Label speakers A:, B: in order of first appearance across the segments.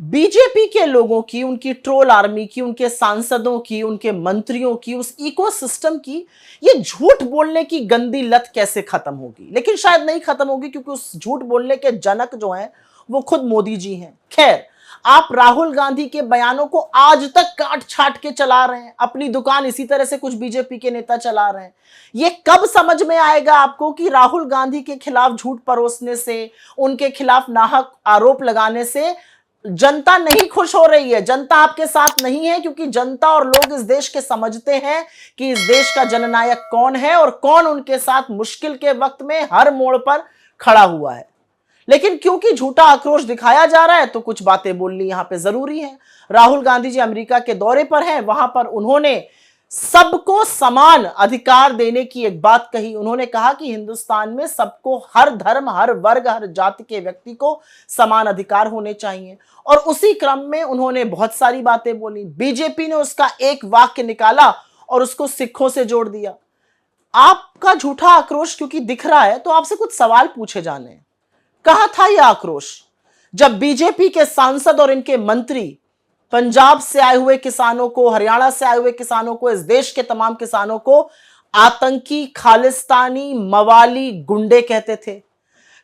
A: BJP के लोगों की, उनकी ट्रोल आर्मी की, उनके सांसदों की, उनके मंत्रियों की, उस इकोसिस्टम की ये झूठ बोलने की गंदी लत कैसे खत्म होगी? लेकिन शायद नहीं खत्म होगी, क्योंकि उस झूठ बोलने के जनक जो हैं वो खुद मोदी जी हैं। खैर, आप राहुल गांधी के बयानों को आज तक काट छाट के चला रहे हैं, अपनी दुकान इसी तरह से कुछ बीजेपी के नेता चला रहे हैं। ये कब समझ में आएगा आपको कि राहुल गांधी के खिलाफ झूठ परोसने से, उनके खिलाफ नाहक आरोप लगाने से जनता नहीं खुश हो रही है, जनता आपके साथ नहीं है, क्योंकि जनता और लोग इस देश के समझते हैं कि इस देश का जननायक कौन है और कौन उनके साथ मुश्किल के वक्त में हर मोड़ पर खड़ा हुआ है। लेकिन क्योंकि झूठा आक्रोश दिखाया जा रहा है तो कुछ बातें बोलनी यहां पे जरूरी है। राहुल गांधी जी अमेरिका के दौरे पर हैं, वहां पर उन्होंने सबको समान अधिकार देने की एक बात कही। उन्होंने कहा कि हिंदुस्तान में सबको, हर धर्म, हर वर्ग, हर जाति के व्यक्ति को समान अधिकार होने चाहिए। और उसी क्रम में उन्होंने बहुत सारी बातें बोली। बीजेपी ने उसका एक वाक्य निकाला और उसको सिखों से जोड़ दिया। आपका झूठा आक्रोश क्योंकि दिख रहा है तो आपसे कुछ सवाल पूछे जाने हैं। कहां था यह आक्रोश जब बीजेपी के सांसद और इनके मंत्री पंजाब से आए हुए किसानों को, हरियाणा से आए हुए किसानों को, इस देश के तमाम किसानों को आतंकी, खालिस्तानी, मवाली, गुंडे कहते थे?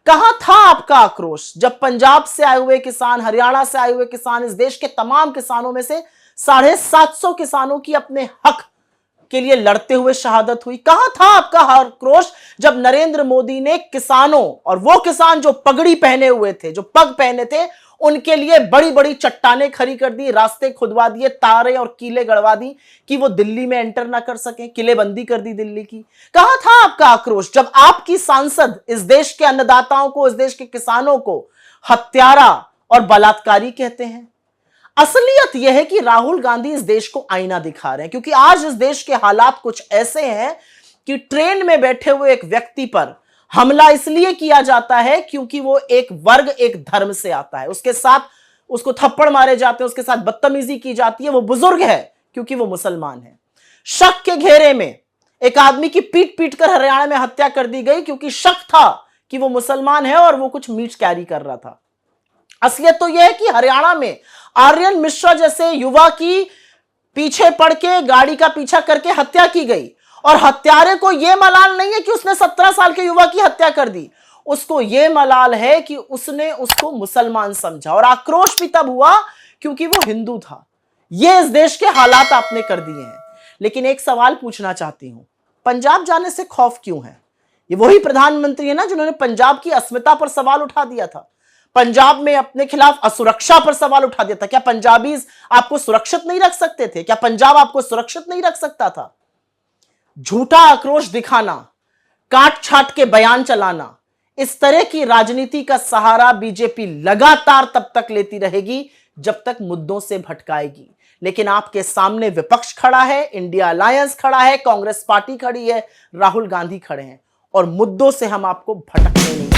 A: कहां था आपका आक्रोश जब पंजाब से आए हुए किसान, हरियाणा से आए हुए किसान, इस देश के तमाम किसानों में से 750 किसानों की अपने हक के लिए लड़ते हुए शहादत हुई? कहां था आपका आक्रोश जब नरेंद्र मोदी ने किसानों, और वो किसान जो पगड़ी पहने हुए थे, जो पग पहने थे, उनके लिए बड़ी बड़ी चट्टानें खड़ी कर दी, रास्ते खुदवा दिए, तारे और कीले गड़वा दी कि वो दिल्ली में एंटर ना कर सके, किलेबंदी कर दी दिल्ली की? कहां था आपका आक्रोश जब आपकी सांसद इस देश के अन्नदाताओं को, इस देश के किसानों को हत्यारा और बलात्कारी कहते हैं? असलियत यह है कि राहुल गांधी इस देश को आईना दिखा रहे हैं, क्योंकि आज इस देश के हालात कुछ ऐसे हैं कि ट्रेन में बैठे हुए एक व्यक्ति पर हमला इसलिए किया जाता है क्योंकि वो एक वर्ग, एक धर्म से आता है, उसके साथ उसको थप्पड़ मारे जाते हैं, उसके साथ बदतमीजी की जाती है, वो बुजुर्ग है क्योंकि वो मुसलमान है। शक के घेरे में एक आदमी की पीट पीट कर हरियाणा में हत्या कर दी गई क्योंकि शक था कि वो मुसलमान है और वो कुछ मीट कैरी कर रहा था। असलियत तो यह है कि हरियाणा में आर्यन मिश्रा जैसे युवा की पीछे पड़ के, गाड़ी का पीछा करके हत्या की गई, और हत्यारे को यह मलाल नहीं है कि उसने 17 साल के युवा की हत्या कर दी, उसको यह मलाल है कि उसने उसको मुसलमान समझा, और आक्रोश भी तब हुआ क्योंकि वो हिंदू था। यह इस देश के हालात आपने कर दिए हैं। लेकिन एक सवाल पूछना चाहती हूं, पंजाब जाने से खौफ क्यों है? ये वही प्रधानमंत्री है ना जिन्होंने पंजाब की अस्मिता पर सवाल उठा दिया था, पंजाब में अपने खिलाफ असुरक्षा पर सवाल उठा दिया था। क्या पंजाबीज आपको सुरक्षित नहीं रख सकते थे? क्या पंजाब आपको सुरक्षित नहीं रख सकता था? झूठा आक्रोश दिखाना, काट छाट के बयान चलाना, इस तरह की राजनीति का सहारा बीजेपी लगातार तब तक लेती रहेगी जब तक मुद्दों से भटकाएगी। लेकिन आपके सामने विपक्ष खड़ा है, इंडिया अलायंस खड़ा है, कांग्रेस पार्टी खड़ी है, राहुल गांधी खड़े हैं, और मुद्दों से हम आपको भटकने नहीं